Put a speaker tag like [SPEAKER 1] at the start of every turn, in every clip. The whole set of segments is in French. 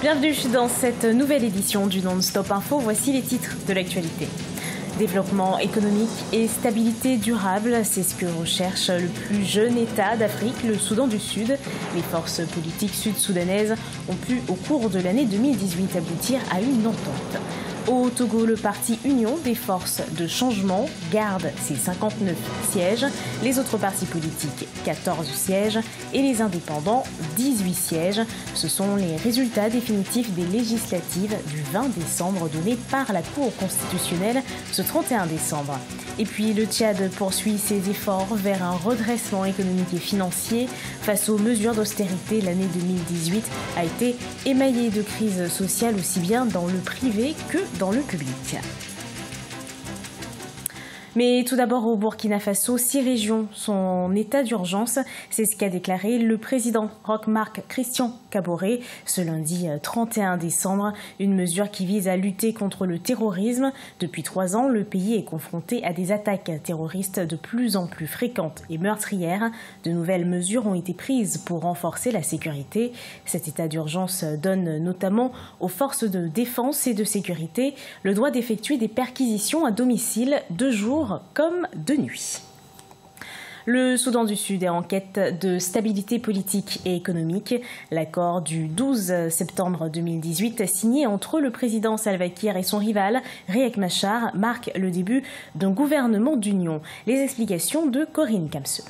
[SPEAKER 1] Bienvenue dans cette nouvelle édition du Non-Stop Info. Voici les titres de l'actualité. Développement économique et stabilité durable, c'est ce que recherche le plus jeune État d'Afrique, le Soudan du Sud. Les forces politiques sud-soudanaises ont pu, au cours de l'année 2018, aboutir à une entente. Au Togo, le parti Union des forces de changement garde ses 59 sièges, les autres partis politiques 14 sièges et les indépendants 18 sièges. Ce sont les résultats définitifs des législatives du 20 décembre donnés par la Cour constitutionnelle ce 31 décembre. Et puis le Tchad poursuit ses efforts vers un redressement économique et financier. Face aux mesures d'austérité, l'année 2018 a été émaillée de crises sociales aussi bien dans le privé que dans le public. Mais tout d'abord au Burkina Faso, 6 régions sont en état d'urgence. C'est ce qu'a déclaré le président Roch-Marc Christian Kaboré ce lundi 31 décembre. Une mesure qui vise à lutter contre le terrorisme. Depuis 3 ans, le pays est confronté à des attaques terroristes de plus en plus fréquentes et meurtrières. De nouvelles mesures ont été prises pour renforcer la sécurité. Cet état d'urgence donne notamment aux forces de défense et de sécurité le droit d'effectuer des perquisitions à domicile de jour comme de nuit. Le Soudan du Sud est en quête de stabilité politique et économique. L'accord du 12 septembre 2018 signé entre le président Salva Kiir et son rival Riek Machar marque le début d'un gouvernement d'union. Les explications de Corinne Kamseux.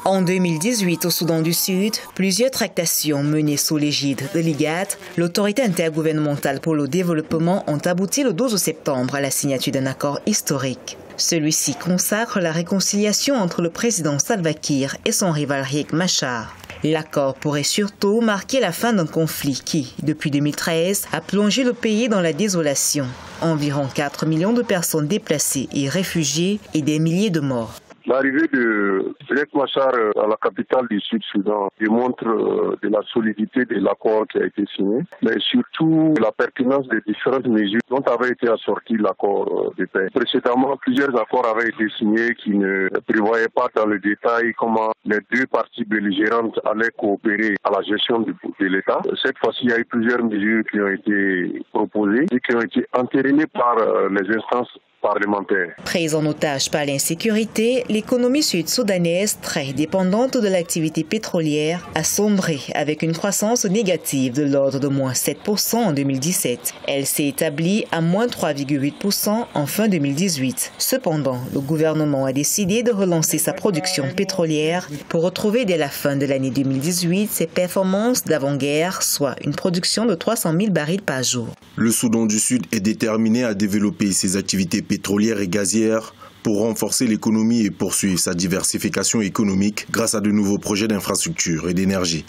[SPEAKER 2] En 2018, au Soudan du Sud, plusieurs tractations menées sous l'égide de l'IGAD, l'autorité intergouvernementale pour le développement, ont abouti le 12 septembre à la signature d'un accord historique. Celui-ci consacre la réconciliation entre le président Salva Kiir et son rival Riek Machar. L'accord pourrait surtout marquer la fin d'un conflit qui, depuis 2013, a plongé le pays dans la désolation. Environ 4 millions de personnes déplacées et réfugiées et des milliers de morts.
[SPEAKER 3] L'arrivée de Riek Machar à la capitale du Sud-Soudan démontre de la solidité de l'accord qui a été signé, mais surtout la pertinence des différentes mesures dont avait été assorti l'accord de paix. Précédemment, plusieurs accords avaient été signés qui ne prévoyaient pas dans le détail comment les deux parties belligérantes allaient coopérer à la gestion de l'État. Cette fois-ci, il y a eu plusieurs mesures qui ont été proposées et qui ont été entérinées par les instances parlementaire.
[SPEAKER 2] Prise en otage par l'insécurité, l'économie sud-soudanaise, très dépendante de l'activité pétrolière, a sombré avec une croissance négative de l'ordre de moins 7% en 2017. Elle s'est établie à moins 3,8% en fin 2018. Cependant, le gouvernement a décidé de relancer sa production pétrolière pour retrouver dès la fin de l'année 2018 ses performances d'avant-guerre, soit une production de 300 000 barils par jour.
[SPEAKER 4] Le Soudan du Sud est déterminé à développer ses activités pétrolière et gazière pour renforcer l'économie et poursuivre sa diversification économique grâce à de nouveaux projets d'infrastructure et d'énergie.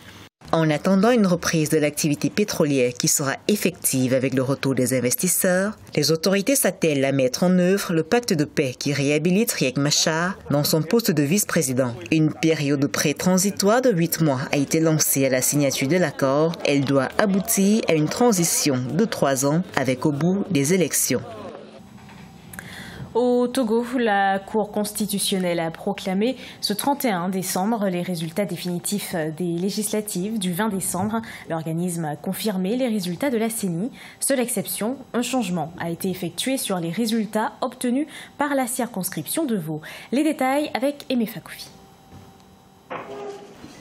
[SPEAKER 2] En attendant une reprise de l'activité pétrolière qui sera effective avec le retour des investisseurs, les autorités s'attellent à mettre en œuvre le pacte de paix qui réhabilite Riek Machar dans son poste de vice-président. Une période de prêt transitoire de 8 mois a été lancée à la signature de l'accord. Elle doit aboutir à une transition de 3 ans avec au bout des élections.
[SPEAKER 1] Au Togo, la Cour constitutionnelle a proclamé ce 31 décembre les résultats définitifs des législatives du 20 décembre. L'organisme a confirmé les résultats de la CENI. Seule exception, un changement a été effectué sur les résultats obtenus par la circonscription de Vaud. Les détails avec Aimé Fakoufi.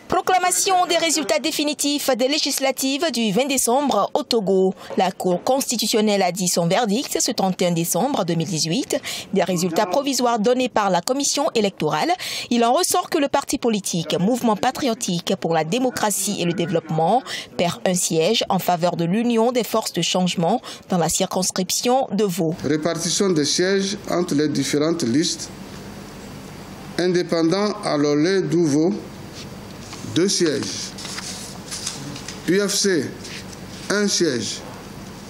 [SPEAKER 5] Proclamation des résultats définitifs des législatives du 20 décembre au Togo. La Cour constitutionnelle a dit son verdict ce 31 décembre 2018. Des résultats provisoires donnés par la commission électorale. Il en ressort que le parti politique Mouvement patriotique pour la démocratie et le développement perd un siège en faveur de l'Union des forces de changement dans la circonscription de Vaud.
[SPEAKER 6] Répartition des sièges entre les différentes listes. Indépendant à l'Olé d'Ouveau, 2 sièges. UFC, 1 siège.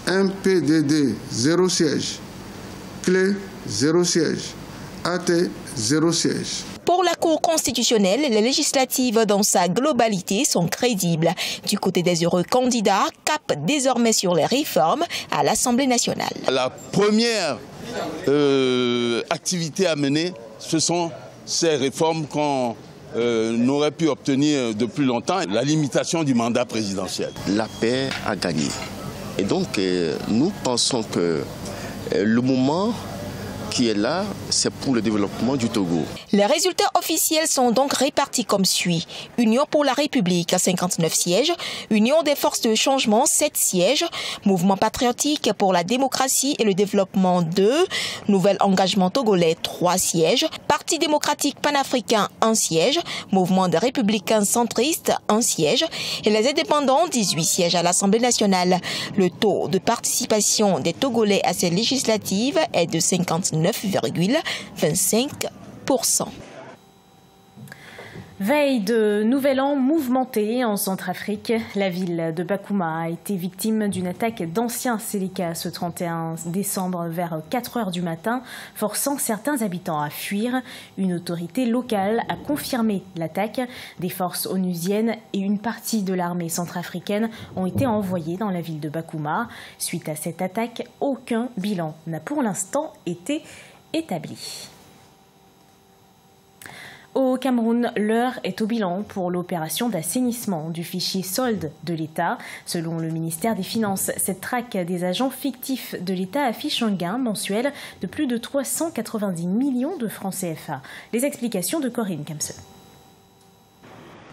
[SPEAKER 6] MPDD, 0 siège. Clé, 0 siège. AT, 0 siège.
[SPEAKER 5] Pour la Cour constitutionnelle, les législatives dans sa globalité sont crédibles. Du côté des heureux candidats, cap désormais sur les réformes à l'Assemblée nationale.
[SPEAKER 7] La première activité à mener, ce sont ces réformes qu'on n'aurait pu obtenir depuis longtemps la limitation du mandat présidentiel.
[SPEAKER 8] La paix a gagné. Et donc, nous pensons que le moment qui est là, c'est pour le développement du Togo.
[SPEAKER 5] Les résultats officiels sont donc répartis comme suit. Union pour la République, 59 sièges. Union des forces de changement, 7 sièges. Mouvement patriotique pour la démocratie et le développement, 2. Nouvel engagement togolais, 3 sièges. Parti démocratique panafricain, 1 siège. Mouvement des républicains centristes, 1 siège. Et les indépendants, 18 sièges à l'Assemblée nationale. Le taux de participation des Togolais à ces législatives est de 59,25%.
[SPEAKER 1] Veille de Nouvel An mouvementé en Centrafrique, la ville de Bakouma a été victime d'une attaque d'anciens Seleka ce 31 décembre vers 4 heures du matin, forçant certains habitants à fuir. Une autorité locale a confirmé l'attaque. Des forces onusiennes et une partie de l'armée centrafricaine ont été envoyées dans la ville de Bakouma. Suite à cette attaque, aucun bilan n'a pour l'instant été établi. Au Cameroun, l'heure est au bilan pour l'opération d'assainissement du fichier solde de l'État. Selon le ministère des Finances, cette traque des agents fictifs de l'État affiche un gain mensuel de plus de 390 millions de francs CFA. Les explications de Corinne Kamse.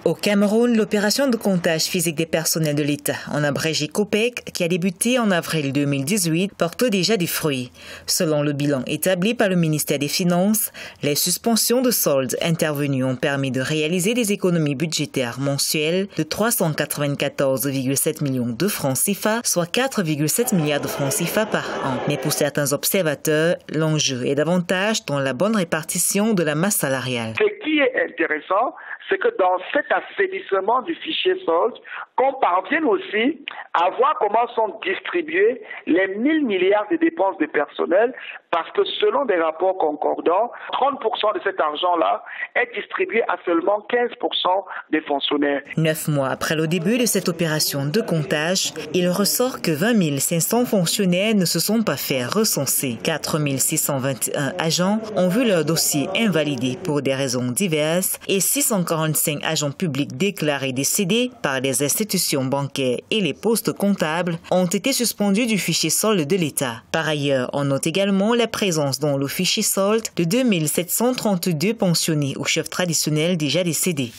[SPEAKER 2] Au Cameroun, l'opération de comptage physique des personnels de l'État, en abrégé COPEC, qui a débuté en avril 2018, porte déjà des fruits. Selon le bilan établi par le ministère des Finances, les suspensions de soldes intervenues ont permis de réaliser des économies budgétaires mensuelles de 394,7 millions de francs CFA, soit 4,7 milliards de francs CFA par an. Mais pour certains observateurs, l'enjeu est davantage dans la bonne répartition de la masse salariale.
[SPEAKER 9] Ce qui est intéressant, c'est que dans cet assainissement du fichier solde, qu'on parvienne aussi à voir comment sont distribués les 1000 milliards de dépenses de personnel, parce que selon des rapports concordants, 30% de cet argent-là est distribué à seulement 15% des fonctionnaires.
[SPEAKER 2] 9 mois après le début de cette opération de comptage, il ressort que 20 500 fonctionnaires ne se sont pas fait recenser. 4 621 agents ont vu leur dossier invalidé pour des raisons diverses et 645 agents publics déclarés décédés par les institutions bancaires et les postes comptables ont été suspendus du fichier solde de l'État. Par ailleurs, on note également la présence dans le fichier solde de 2732 pensionnés ou chefs traditionnels déjà décédés.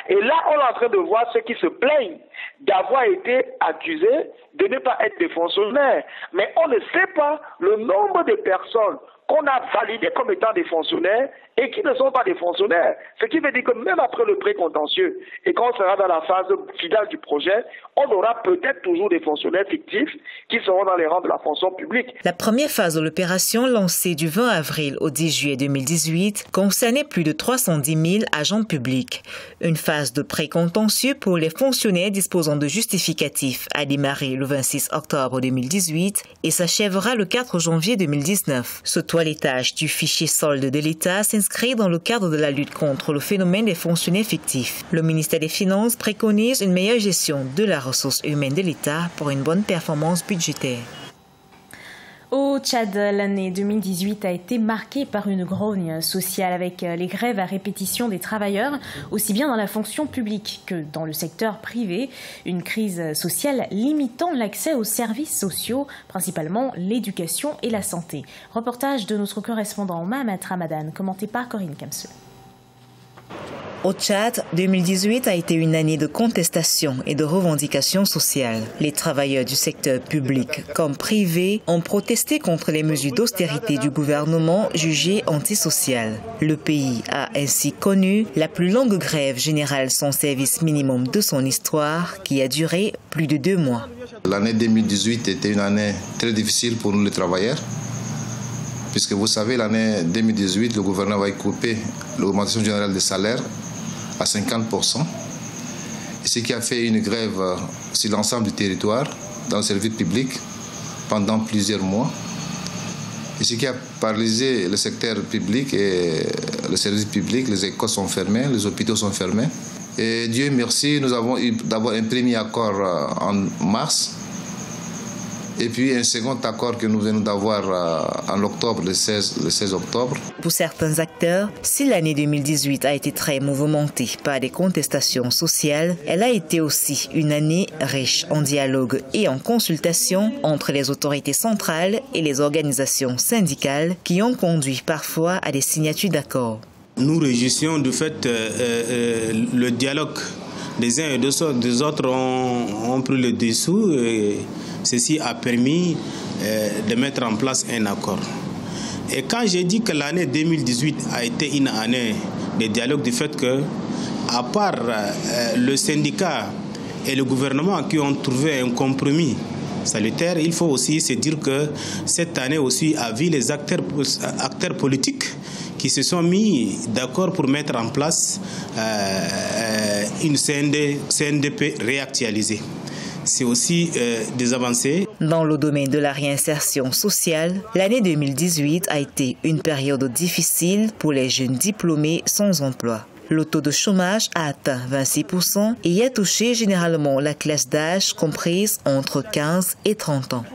[SPEAKER 9] Et là, on est en train de voir ceux qui se plaignent d'avoir été accusés de ne pas être des fonctionnaires. Mais on ne sait pas le nombre de personnes qu'on a validées comme étant des fonctionnaires et qui ne sont pas des fonctionnaires. Ce qui veut dire que même après le précontentieux et quand on sera dans la phase finale du projet, on aura peut-être toujours des fonctionnaires fictifs qui seront dans les rangs de la fonction publique.
[SPEAKER 2] La première phase de l'opération, lancée du 20 avril au 10 juillet 2018, concernait plus de 310 000 agents publics. Une phase de précontentieux pour les fonctionnaires disposant de justificatifs a démarré le 26 octobre 2018 et s'achèvera le 4 janvier 2019. Ce toilettage du fichier solde de l'État s'inscrit dans le cadre de la lutte contre le phénomène des fonctionnaires fictifs. Le ministère des Finances préconise une meilleure gestion de la ressource humaine de l'État pour une bonne performance budgétaire.
[SPEAKER 1] Au Tchad, l'année 2018 a été marquée par une grogne sociale avec les grèves à répétition des travailleurs, aussi bien dans la fonction publique que dans le secteur privé. Une crise sociale limitant l'accès aux services sociaux, principalement l'éducation et la santé. Reportage de notre correspondant Mohamed Ramadan, commenté par Corinne Kamse.
[SPEAKER 2] Au Tchad, 2018 a été une année de contestation et de revendications sociales. Les travailleurs du secteur public comme privé ont protesté contre les mesures d'austérité du gouvernement jugées antisociales. Le pays a ainsi connu la plus longue grève générale sans service minimum de son histoire qui a duré plus de 2 mois.
[SPEAKER 6] L'année 2018 était une année très difficile pour nous les travailleurs. Puisque vous savez, l'année 2018, le gouvernement va couper l'augmentation générale des salaires à 50%. Ce qui a fait une grève sur l'ensemble du territoire, dans le service public, pendant plusieurs mois. Et ce qui a paralysé le secteur public et le service public, les écoles sont fermées, les hôpitaux sont fermés. Et Dieu merci, nous avons eu d'abord un premier accord en mars. Et puis un second accord que nous venons d'avoir en octobre, le 16 octobre.
[SPEAKER 2] Pour certains acteurs, si l'année 2018 a été très mouvementée par des contestations sociales, elle a été aussi une année riche en dialogue et en consultation entre les autorités centrales et les organisations syndicales qui ont conduit parfois à des signatures d'accords.
[SPEAKER 10] Nous réjouissons du fait le dialogue des uns et des autres ont pris le dessous et ceci a permis de mettre en place un accord. Et quand j'ai dit que l'année 2018 a été une année de dialogue, du fait que, à part le syndicat et le gouvernement qui ont trouvé un compromis salutaire, il faut aussi se dire que cette année aussi a vu les acteurs politiques qui se sont mis d'accord pour mettre en place une CNDP réactualisée. C'est aussi des avancées.
[SPEAKER 2] Dans le domaine de la réinsertion sociale, l'année 2018 a été une période difficile pour les jeunes diplômés sans emploi. Le taux de chômage a atteint 26% et a touché généralement la classe d'âge comprise entre 15 et 30 ans.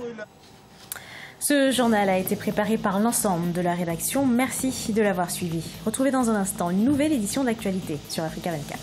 [SPEAKER 1] Ce journal a été préparé par l'ensemble de la rédaction. Merci de l'avoir suivi. Retrouvez dans un instant une nouvelle édition d'actualité sur Africa 24.